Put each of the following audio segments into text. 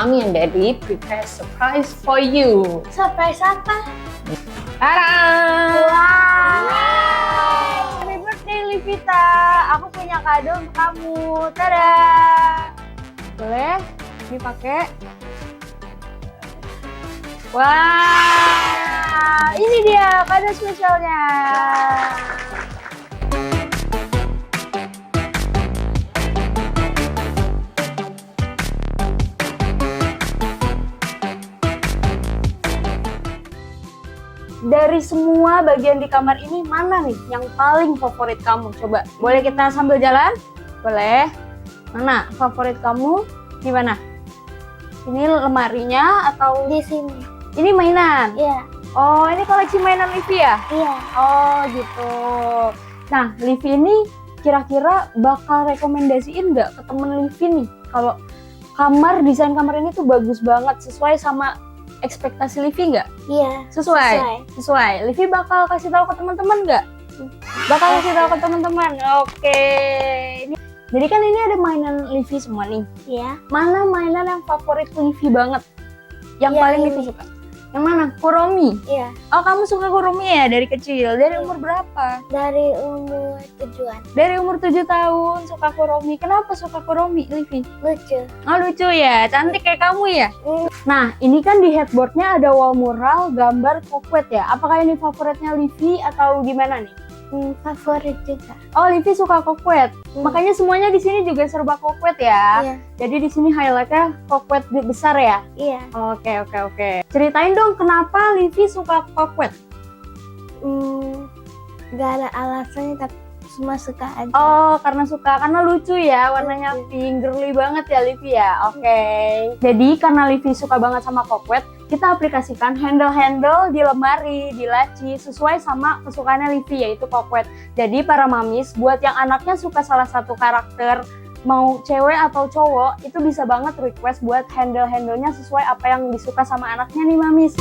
Mommy and Daddy prepare surprise for you. Surprise apa? Tada! Wow! Happy birthday Livita. Aku punya kado untuk kamu. Tada! Boleh? Ini pakai. Wah, ini dia kado spesialnya. Dari semua bagian di kamar ini, mana nih yang paling favorit kamu? Coba, boleh kita sambil jalan? Boleh. Mana favorit kamu? Di mana? Ini lemarinya atau Di sini. ini mainan? Iya. Oh, ini koleksi mainan Livi ya? Iya. Oh, gitu. Nah, Livi ini kira-kira bakal rekomendasiin nggak ke temen Livi nih? Kalau desain kamar ini tuh bagus banget, sesuai sama ekspektasi Livi nggak? Iya. Sesuai. Livi bakal kasih tahu ke teman-teman nggak? Bakal kasih tahu ke teman-teman. Oke. Jadi kan ini ada mainan Livi semua nih. Iya. Mana mainan yang favorit Livi banget? Yang Ya, paling ini. Livi suka? Yang mana? Kuromi. Iya. Oh, kamu suka Kuromi ya dari kecil? Dari umur berapa? Dari umur 7-an. Dari umur 7 tahun suka Kuromi. Kenapa suka Kuromi, Livi? Lucu. Oh, lucu ya. Cantik kayak kamu ya? Hmm. Nah, ini kan di headboardnya ada wall mural gambar Kokwet ya. Apakah ini favoritnya Livi atau gimana nih? Favorit juga. Oh, Livi suka Kokwet. Makanya semuanya di sini juga serba Kokwet ya. Iya. Jadi di sini highlightnya Kokwet besar ya. Iya. Oke. Ceritain dong kenapa Livi suka Kokwet. Gak ada alasannya tapi cuma suka aja. Oh, karena lucu ya, warnanya pink, girly banget ya Livi ya. Oke. Jadi karena Livi suka banget sama Kokwet, kita aplikasikan handle-handle di lemari, di laci, sesuai sama kesukaannya Livi, yaitu Kokwet. Jadi para mamis, buat yang anaknya suka salah satu karakter, mau cewek atau cowok, itu bisa banget request buat handle-handlenya sesuai apa yang disuka sama anaknya nih mamis.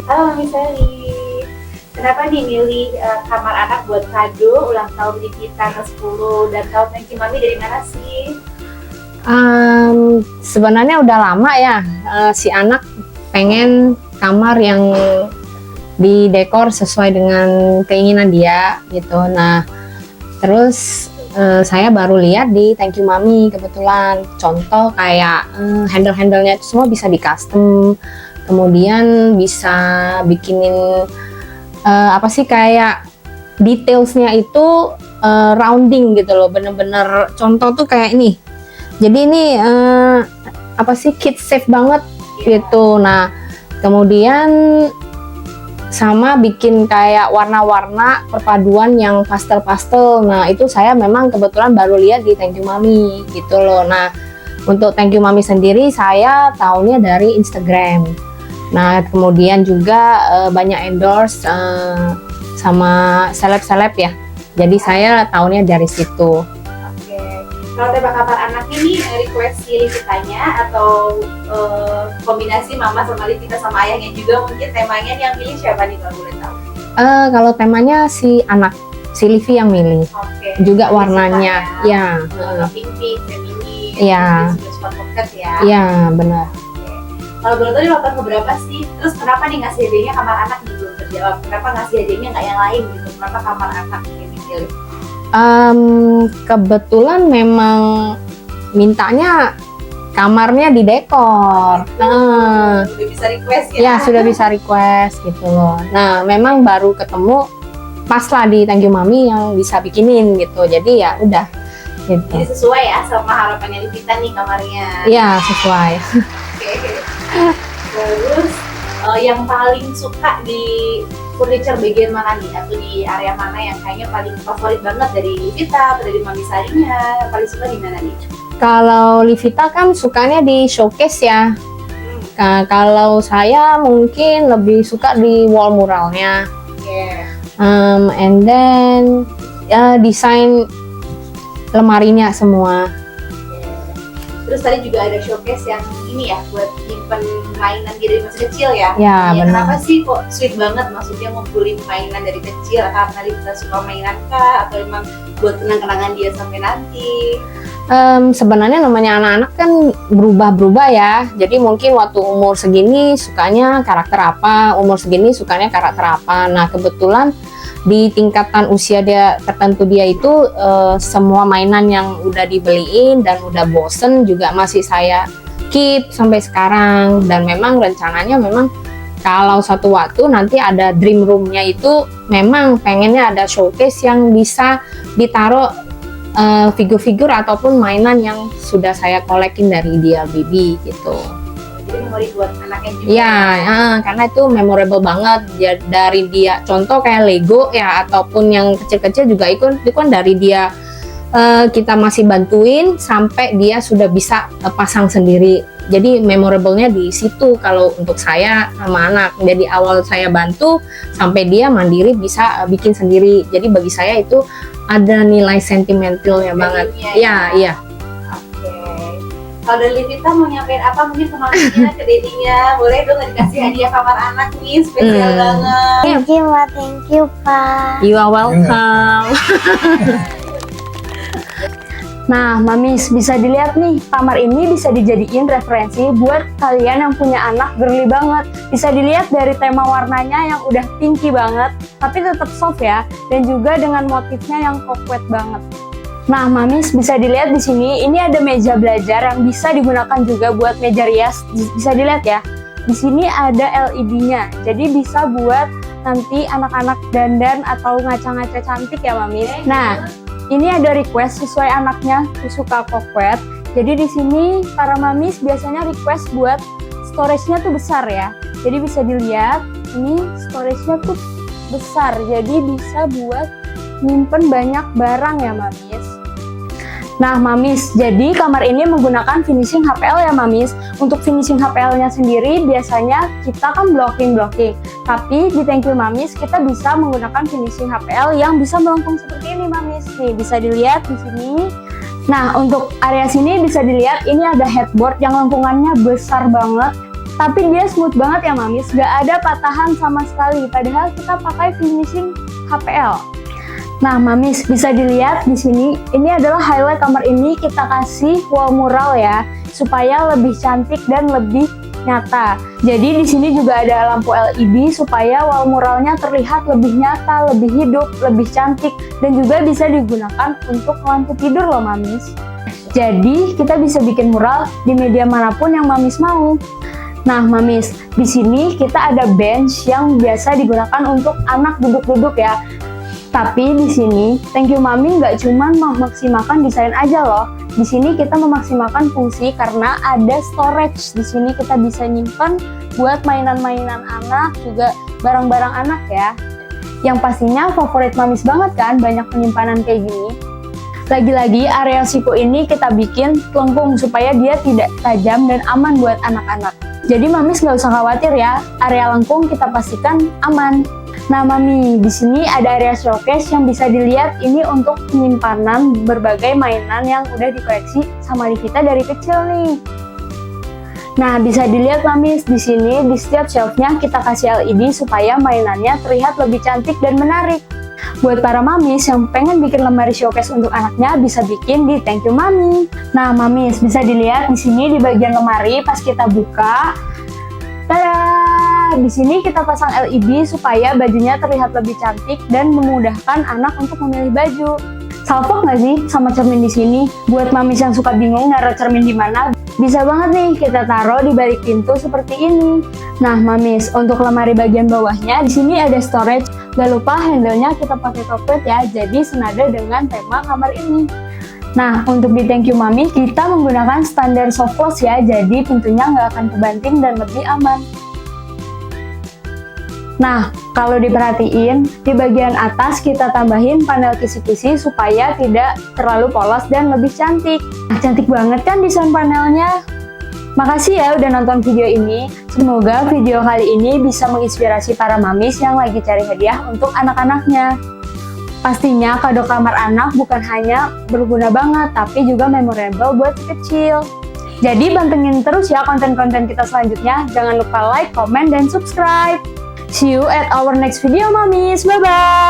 Halo Mami Sally, kenapa nih milih kamar anak buat kado ulang tahun Livita ke-10 dan tahu thank you Mami dari mana sih? Sebenarnya udah lama ya si anak pengen kamar yang didekor sesuai dengan keinginan dia gitu. Nah, terus saya baru lihat di Thank You Mami kebetulan contoh kayak handle-handlenya itu semua bisa di custom, kemudian bisa bikinin kayak detailsnya itu rounding gitu loh, bener-bener contoh tuh kayak ini. Jadi ini kid safe banget gitu. Nah, kemudian sama bikin kayak warna-warna perpaduan yang pastel-pastel. Nah, itu saya memang kebetulan baru lihat di Thank You Mami gitu loh. Nah, untuk Thank You Mami sendiri saya tahunya dari Instagram. Nah, kemudian juga banyak endorse sama seleb-seleb ya. Jadi saya tahunya dari situ. Kalau tema kamar anak ini request si Livitanya atau kombinasi mama sama Livita sama ayahnya juga mungkin temanya yang pilih siapa nih kalau boleh tahu? Kalau temanya si anak, si Livi yang milih. Oke. Juga warnanya, ya. Pink, feminin, Iya. super pocket ya. Iya, benar. Kalau boleh tahu dilakukan beberapa sih, terus kenapa nih ngasih hadiahnya kamar anak nih belum terjawab? Kenapa ngasih hadiahnya nggak yang lain gitu? Kenapa kamar anak yang dipilih? Kebetulan memang mintanya kamarnya didekor. Udah bisa request ya? Ya sudah bisa request gitu loh. Nah, memang baru ketemu pas lah di Thank You Mami yang bisa bikinin gitu. Jadi ya udah gitu. Jadi sesuai ya sama harapannya Livita nih kamarnya. Iya, sesuai. Oke. Terus yang paling suka di furniture bagian mana nih? Atau di area mana yang kayaknya paling favorit banget dari Livita atau dari Mami Sarinya? Paling suka di mana nih? Kalau Livita kan sukanya di showcase ya. Nah, kalau saya mungkin lebih suka di wall muralnya. And then desain lemarinya semua. Terus tadi juga ada showcase yang ini ya buat nyimpen mainan dia dari masih kecil ya. Ya, benar. Kenapa sih kok sweet banget maksudnya ngumpulin mainan dari kecil? Karena dia suka mainan kah? Atau emang buat kenang-kenangan dia sampai nanti? Sebenarnya namanya anak-anak kan berubah-berubah ya. Jadi mungkin waktu umur segini sukanya karakter apa, umur segini sukanya karakter apa. Nah kebetulan di tingkatan usia dia tertentu dia itu semua mainan yang udah dibeliin dan udah bosen juga masih saya keep sampai sekarang. Dan memang rencananya memang kalau satu waktu nanti ada dream roomnya itu memang pengennya ada showcase yang bisa ditaruh figur-figur ataupun mainan yang sudah saya kolekin dari dia Bibi gitu. Jadi memori buat anaknya juga. Iya, karena itu memorable banget ya, dari dia. Contoh kayak Lego ya ataupun yang kecil-kecil juga itu kan dari dia kita masih bantuin sampai dia sudah bisa pasang sendiri. Jadi memorable-nya di situ kalau untuk saya sama anak. Jadi awal saya bantu sampai dia mandiri bisa bikin sendiri. Jadi bagi saya itu ada nilai sentimentalnya banget. Ya. Iya. Oke. Kalau dari Livita mau nyampein apa mungkin ke maminya, ke dedinya, boleh dong dikasih hadiah kamar anak nih, spesial banget. Thank you, Pak. You are welcome. Nah, Mamis, bisa dilihat nih, kamar ini bisa dijadiin referensi buat kalian yang punya anak girly banget. Bisa dilihat dari tema warnanya yang udah pinky banget, tapi tetap soft ya, dan juga dengan motifnya yang coquette banget. Nah, Mamis, bisa dilihat di sini, ini ada meja belajar yang bisa digunakan juga buat meja rias. Bisa dilihat ya, di sini ada LED-nya, jadi bisa buat nanti anak-anak dandan atau ngaca-ngaca cantik ya, Mamis. Nah, ini ada request sesuai anaknya suka coquette. Jadi di sini para mamis biasanya request buat storage-nya tuh besar ya. Jadi bisa dilihat ini storage-nya tuh besar. Jadi bisa buat nyimpen banyak barang ya mamis. Nah mamis, jadi kamar ini menggunakan finishing HPL ya mamis. Untuk finishing HPL-nya sendiri biasanya kita kan blocking. Tapi di Thank You Mamis kita bisa menggunakan finishing HPL yang bisa melengkung seperti ini mamis. Nih bisa dilihat di sini. Nah untuk area sini bisa dilihat ini ada headboard yang lengkungannya besar banget. Tapi dia smooth banget ya mamis, gak ada patahan sama sekali. Padahal kita pakai finishing HPL. Nah, Mamis bisa dilihat di sini. Ini adalah highlight kamar ini, kita kasih wall mural ya, supaya lebih cantik dan lebih nyata. Jadi di sini juga ada lampu LED supaya wall muralnya terlihat lebih nyata, lebih hidup, lebih cantik, dan juga bisa digunakan untuk lampu tidur loh, Mamis. Jadi kita bisa bikin mural di media manapun yang Mamis mau. Nah, Mamis, di sini kita ada bench yang biasa digunakan untuk anak duduk-duduk ya. Tapi di sini, Thank You Mami nggak cuma memaksimalkan desain aja loh. Di sini kita memaksimalkan fungsi karena ada storage. Di sini kita bisa nyimpen buat mainan-mainan anak, juga barang-barang anak ya. Yang pastinya favorit Mamis banget kan, banyak penyimpanan kayak gini. Lagi-lagi area siku ini kita bikin lengkung supaya dia tidak tajam dan aman buat anak-anak. Jadi Mamis nggak usah khawatir ya, area lengkung kita pastikan aman. Nah Mami, di sini ada area showcase yang bisa dilihat ini untuk penyimpanan berbagai mainan yang udah dikoleksi sama Livita dari kecil nih. Nah, bisa dilihat Mamis, di sini di setiap shelfnya kita kasih LED supaya mainannya terlihat lebih cantik dan menarik. Buat para Mamis yang pengen bikin lemari showcase untuk anaknya bisa bikin di Thank You Mami. Nah, Mamis bisa dilihat di sini di bagian lemari pas kita buka. Tada! Di sini kita pasang LED supaya bajunya terlihat lebih cantik dan memudahkan anak untuk memilih baju. Salpok nggak sih sama cermin di sini? Buat mamis yang suka bingung naruh cermin di mana, bisa banget nih kita taruh di balik pintu seperti ini. Nah, mamis, untuk lemari bagian bawahnya di sini ada storage. Gak lupa handle-nya kita pakai coquette ya, jadi senada dengan tema kamar ini. Nah, untuk di Thank You Mami, kita menggunakan standar soft close ya, jadi pintunya nggak akan kebanting dan lebih aman. Nah, kalau diperhatiin, di bagian atas kita tambahin panel kisi-kisi supaya tidak terlalu polos dan lebih cantik. Nah, cantik banget kan desain panelnya? Makasih ya udah nonton video ini. Semoga video kali ini bisa menginspirasi para mamis yang lagi cari hadiah untuk anak-anaknya. Pastinya kado kamar anak bukan hanya berguna banget, tapi juga memorable buat si kecil. Jadi pantengin terus ya konten-konten kita selanjutnya. Jangan lupa like, comment, dan subscribe. See you at our next video, mamis. Bye-bye!